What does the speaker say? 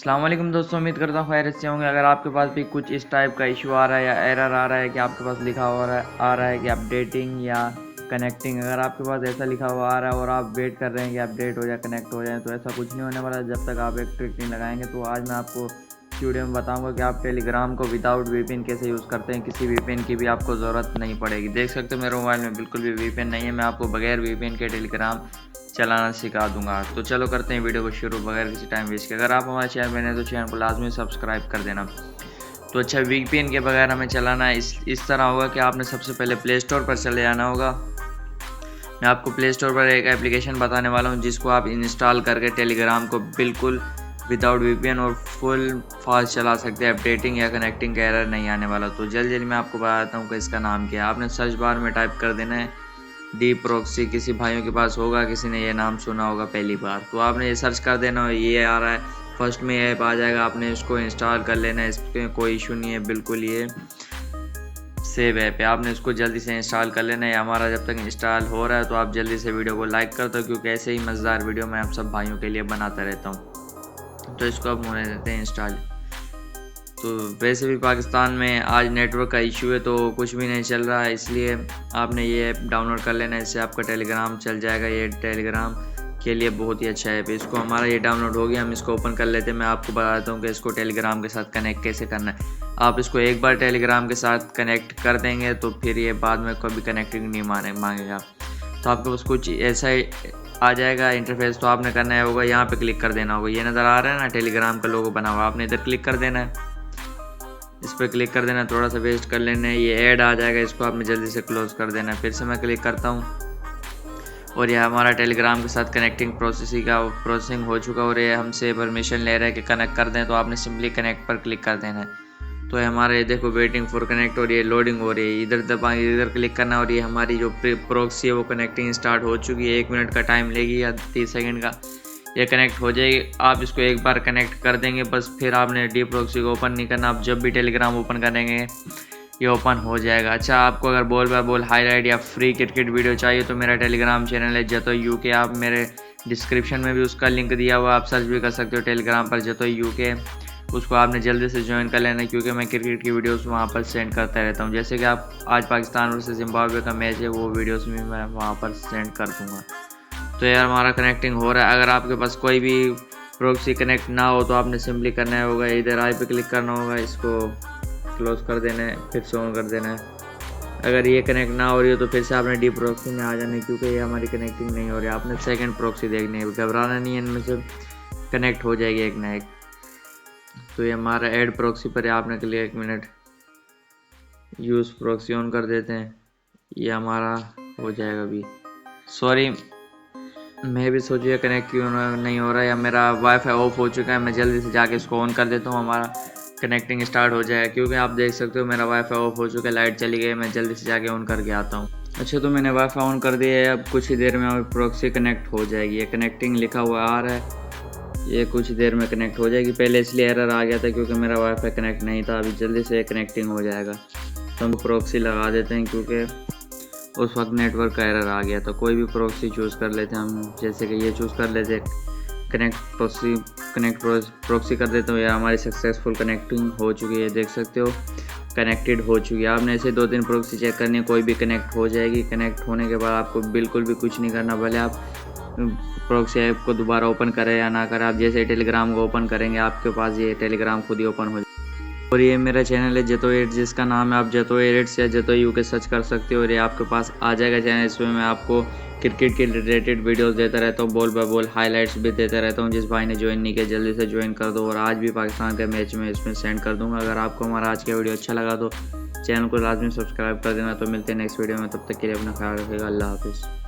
अस्सलाम वालेकुम दोस्तों, उम्मीद करता हूँ खैरियत से होंगे। अगर आपके पास भी कुछ इस टाइप का इशू आ रहा है या एरर आ रहा है कि आपके पास लिखा हुआ आ रहा है कि अपडेटिंग या कनेक्टिंग, अगर आपके पास ऐसा लिखा हुआ आ रहा है और आप वेट कर रहे हैं कि अपडेट हो जाए, कनेक्ट हो जाए, तो ऐसा कुछ नहीं होने वाला जब तक आप एक ट्रिक नहीं लगाएंगे। तो आज मैं आपको इस वीडियो में बताऊंगा कि आप टेलीग्राम को विदाउट वीपीएन कैसे यूज़ करते हैं। किसी वीपीएन की भी आपको ज़रूरत नहीं पड़ेगी। देख सकते हो मेरे मोबाइल में बिल्कुल भी वीपीएन नहीं है। मैं आपको बगैर वीपीएन के टेलीग्राम चलाना सिखा दूंगा। तो चलो करते हैं वीडियो को शुरू बगैर किसी टाइम वेस्ट के। अगर आप हमारे चैनल में हैं तो चैनल को लाजमी सब्सक्राइब कर देना। तो अच्छा, वीपीएन के बगैर हमें चलाना इस तरह होगा कि आपने सबसे पहले प्ले स्टोर पर चले जाना होगा। मैं आपको प्ले स्टोर पर एक एप्लीकेशन बताने वाला हूं जिसको आप इंस्टॉल करके टेलीग्राम को बिल्कुल विदाउट वीपीएन और फुल फास्ट चला सकते हैं। अपडेटिंग या कनेक्टिंग का एरर नहीं आने वाला। तो जल्दी मैं आपको बताता हूँ कि इसका नाम क्या है। आपने सर्च बार में टाइप कर देना है डी प्रोक्सी। किसी भाइयों के पास होगा, किसी ने ये नाम सुना होगा पहली बार, तो आपने ये सर्च कर देना। ये आ रहा है, फर्स्ट में ऐप आ जाएगा, आपने इसको इंस्टॉल कर लेना है। इसमें कोई इशू नहीं है, बिल्कुल ये सेव ऐप है। आपने इसको जल्दी से इंस्टॉल कर लेना है। हमारा जब तक इंस्टॉल हो रहा है तो आप जल्दी से वीडियो को लाइक कर दो, क्योंकि ऐसे ही मज़ेदार वीडियो मैं आप सब भाइयों के लिए बनाता रहता हूँ। तो इसको अब होने देते हैं इंस्टॉल। तो वैसे भी पाकिस्तान में आज नेटवर्क का इशू है तो कुछ भी नहीं चल रहा है, इसलिए आपने ये ऐप डाउनलोड कर लेना है। इससे आपका टेलीग्राम चल जाएगा। ये टेलीग्राम के लिए बहुत ही अच्छा ऐप है। इसको हमारा ये डाउनलोड हो गया, हम इसको ओपन कर लेते हैं। मैं आपको बताता हूँ कि इसको टेलीग्राम के साथ कनेक्ट कैसे करना है। आप इसको एक बार टेलीग्राम के साथ कनेक्ट कर देंगे तो फिर ये बाद में कभी कनेक्टिंग नहीं मांगेगा। तो आपके पास कुछ ऐसा ही आ जाएगा इंटरफेस। तो आपने करना है होगा, यहाँ पे क्लिक कर देना होगा। ये नज़र आ रहा है ना, टेलीग्राम का लोगो बना हुआ, आपने इधर क्लिक कर देना है। इस पर क्लिक कर देना, थोड़ा सा वेस्ट कर लेना है। ये ऐड आ जाएगा, इसको आपने जल्दी से क्लोज कर देना है। फिर से मैं क्लिक करता हूँ और यह हमारा टेलीग्राम के साथ कनेक्टिंग प्रोसेसिंग हो चुका और ये हमसे परमिशन ले रहा है कि कनेक्ट कर दें। तो आपने सिंपली कनेक्ट पर क्लिक कर देना है। तो हमारे देखो वेटिंग फॉर कनेक्ट और ये लोडिंग हो रही है। इधर दबाएंगे, इधर क्लिक करना और ये हमारी जो प्रोक्सी है वो कनेक्टिंग स्टार्ट हो चुकी है। 1 मिनट का टाइम लेगी या 30 सेकेंड का, ये कनेक्ट हो जाएगी। आप इसको एक बार कनेक्ट कर देंगे बस, फिर आपने डी प्रोक्सी को ओपन नहीं करना। आप जब भी टेलीग्राम ओपन करेंगे ये ओपन हो जाएगा। अच्छा, आपको अगर बॉल बाय बॉल हाईलाइट या फ्री क्रिकेट वीडियो चाहिए तो मेरा टेलीग्राम चैनल है जतोई यूके। आप मेरे डिस्क्रिप्शन में भी उसका लिंक दिया हुआ, आप सर्च भी कर सकते हो टेलीग्राम पर जतोई यूके। उसको आपने जल्दी से ज्वाइन कर लेना, क्योंकि मैं क्रिकेट की वीडियोस वहाँ पर सेंड करता रहता हूँ। जैसे कि आप आज पाकिस्तान वर्सेस जिम्बाब्वे का मैच है, वो वीडियोस भी मैं वहाँ पर सेंड कर दूँगा। तो यार हमारा कनेक्टिंग हो रहा है। अगर आपके पास कोई भी प्रोक्सी कनेक्ट ना हो तो आपने सिंपली करना होगा, इधर आई पे क्लिक करना होगा, इसको क्लोज कर देना है, फिर से ऑन कर देना है। अगर ये कनेक्ट ना हो रही हो तो फिर से आपने डी प्रोक्सी में आ जाना है, क्योंकि ये हमारी कनेक्टिंग नहीं हो रही है। आपने सेकंड प्रोक्सी देखनी है, घबराना नहीं है, इनमें से कनेक्ट हो जाएगी एक ना एक। तो ये हमारा ऐड प्रोक्सी पर है, आपने के लिए 1 मिनट यूज़ प्रोक्सी ऑन कर देते हैं। ये हमारा हो जाएगा अभी। सॉरी, मैं भी सोचिए कनेक्ट क्यों नहीं हो रहा है, या मेरा वाईफाई ऑफ हो चुका है। मैं जल्दी से जाके इसको ऑन कर देता हूँ, हमारा कनेक्टिंग स्टार्ट हो जाएगा। क्योंकि आप देख सकते हो मेरा वाईफाई ऑफ हो चुका है, लाइट चली गई। मैं जल्दी से जाके ऑन करके आता हूँ। अच्छा, तो मैंने वाईफाई ऑन कर दिया है। अब कुछ ही देर में प्रोक्सी कनेक्ट हो जाएगी। ये कनेक्टिंग लिखा हुआ आ रहा है, ये कुछ देर में कनेक्ट हो जाएगी। पहले इसलिए एरर आ गया था क्योंकि मेरा वाईफाई कनेक्ट नहीं था। अभी जल्दी से कनेक्टिंग हो जाएगा। तो हम प्रोक्सी लगा देते हैं, क्योंकि उस वक्त नेटवर्क का एरर आ गया। तो कोई भी प्रोक्सी चूज़ कर लेते हैं हम, जैसे कि ये चूज़ कर लेते कनेक्ट प्रोक्सी कर देते हो। या हमारी सक्सेसफुल कनेक्टिंग हो चुकी है, देख सकते हो कनेक्टेड हो चुकी है। आपने ऐसे 2-3 प्रोक्सी चेक करनी है, कोई भी कनेक्ट हो जाएगी। कनेक्ट होने के बाद आपको बिल्कुल भी कुछ नहीं करना, भले आप प्रोक्सी ऐप को दोबारा ओपन करें या ना करें। आप जैसे टेलीग्राम को ओपन करेंगे आपके पास ये टेलीग्राम खुद ही ओपन हो जाएगा। और ये मेरा चैनल है जतोई एडिट्स, जिसका नाम है आप जतोई एडिट्स या जतोई यूके सर्च कर सकते हो और ये आपके पास आ जाएगा चैनल। इसमें मैं आपको क्रिकेट के रिलेटेड वीडियोस देता रहता हूँ, बॉल बाय बॉल हाईलाइट्स भी देता रहता हूँ। जिस भाई ने ज्वाइन नहीं किया जल्दी से ज्वाइन कर दो। और आज भी पाकिस्तान का मैच में इसमें सेंड कर दूँगा। अगर आपको हमारा आज का वीडियो अच्छा लगा तो चैनल को लाजमी सब्सक्राइब कर देना। तो मिलते हैं नेक्स्ट वीडियो में, तब तक के लिए अपना ख्याल रखिएगा। अल्लाह हाफिज़।